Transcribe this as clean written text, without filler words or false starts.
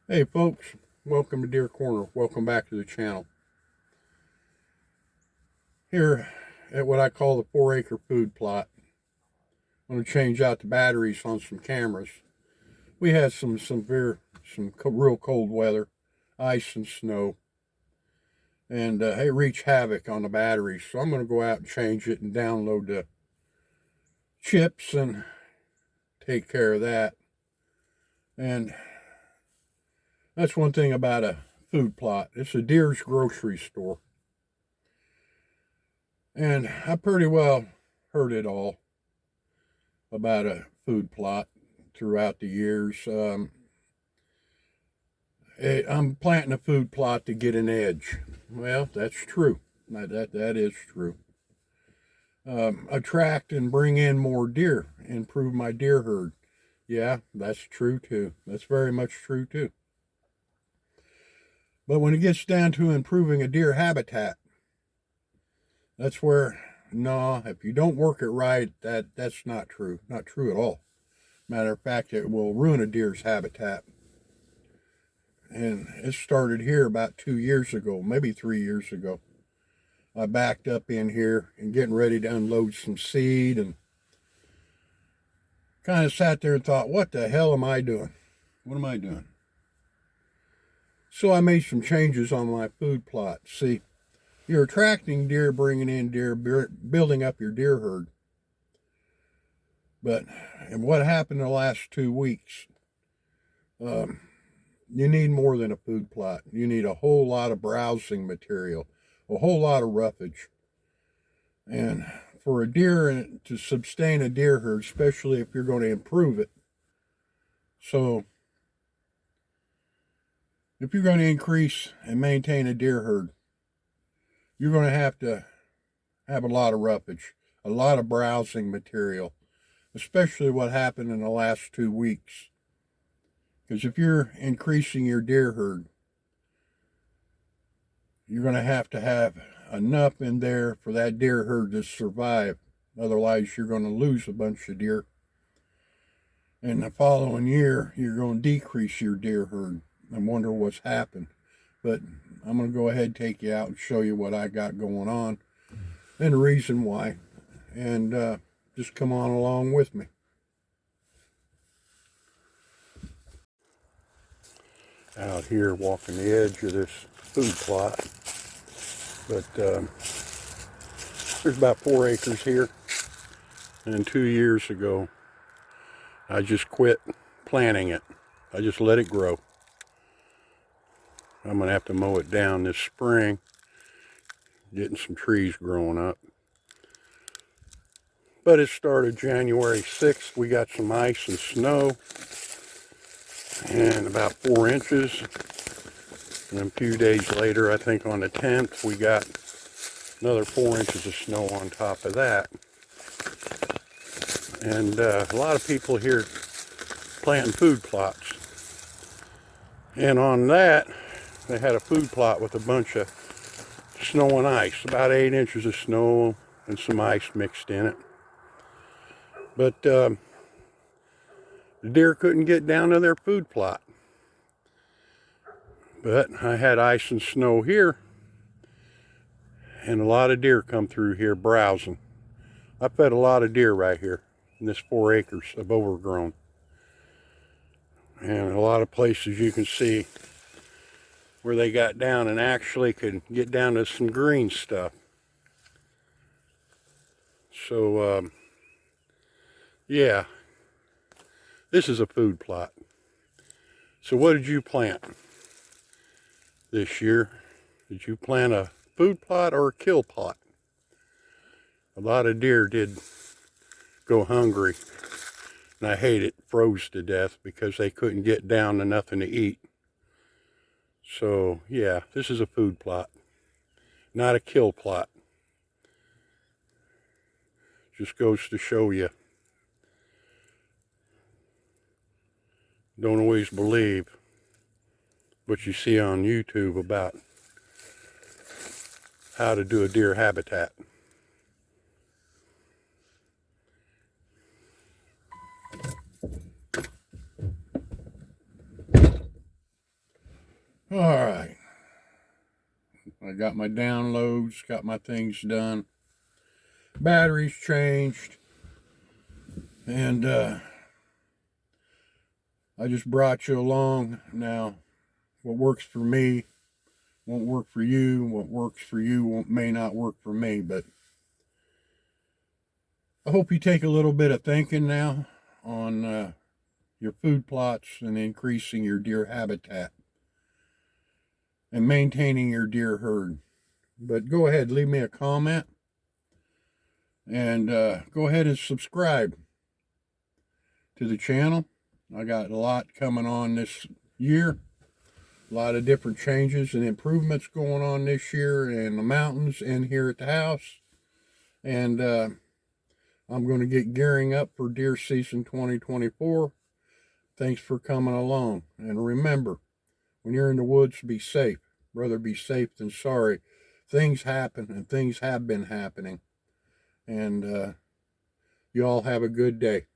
Hey folks, welcome to Deer Corner. Welcome back to the channel. Here at what I call the 4-acre food plot, I'm going to change out the batteries on some cameras. We had some real cold weather, ice and snow, and it wreaked havoc on the batteries. So I'm going to go out and change it and download the chips and take care of that. And that's one thing about a food plot. It's a Deere's grocery store. And I pretty well heard it all about a food plot throughout the years. I'm planting a food plot to get an edge. Well, that's true. That is true. Attract and bring in more deer, improve my deer herd. Yeah, that's true too. That's very much true too. But when it gets down to improving a deer habitat, that's where, no, if you don't work it right, that's not true. Not true at all. Matter of fact, it will ruin a deer's habitat. And it started here about 2 years ago, maybe 3 years ago. I backed up in here and getting ready to unload some seed and kind of sat there and thought, what the hell am I doing? What am I doing? So I made some changes on my food plot. See, you're attracting deer, bringing in deer, building up your deer herd. But and what happened in the last 2 weeks? You need more than a food plot. You need a whole lot of browsing material, a whole lot of roughage. And for a deer to sustain a deer herd, especially if you're going to improve it. So if you're going to increase and maintain a deer herd, you're going to have a lot of roughage, a lot of browsing material, especially what happened in the last 2 weeks. Because if you're increasing your deer herd, you're going to have enough in there for that deer herd to survive. Otherwise, you're going to lose a bunch of deer. And the following year, you're going to decrease your deer herd and wonder what's happened. But I'm going to go ahead and take you out and show you what I got going on and the reason why. And just come on along with me. Out here walking the edge of this food plot. But there's about 4 acres here. And 2 years ago, I just quit planting it. I just let it grow. I'm going to have to mow it down this spring, getting some trees growing up. But it started January 6th. We got some ice and snow, and about 4 inches. And a few days later, I think on the 10th, we got another 4 inches of snow on top of that. And a lot of people here planting food plots. And on that, they had a food plot with a bunch of snow and ice, about 8 inches of snow and some ice mixed in it. But the deer couldn't get down to their food plot. But I had ice and snow here, and a lot of deer come through here browsing. I fed a lot of deer right here in this 4 acres of overgrown. And a lot of places you can see where they got down and actually could get down to some green stuff. So, yeah, this is a food plot. So what did you plant this year? Did you plant a food plot or a kill plot? A lot of deer did go hungry, and I hate it, froze to death because they couldn't get down to nothing to eat. So yeah, this is a food plot, not a kill plot. Just goes to show you, don't always believe what you see on YouTube about how to do a deer habitat. got my downloads, got my things done. Batteries changed. And I just brought you along. Now, what works for me won't work for you. What works for you may not work for me. But I hope you take a little bit of thinking now on your food plots and increasing your deer habitat and maintaining your deer herd. But go ahead, leave me a comment, and go ahead and subscribe to the channel. I got a lot coming on this year, a lot of different changes and improvements going on this year in the mountains and here at the house. And I'm going to get gearing up for deer season 2024. Thanks for coming along. And remember, when you're in the woods, be safe. Rather be safe than sorry. Things happen, and things have been happening. And you all have a good day.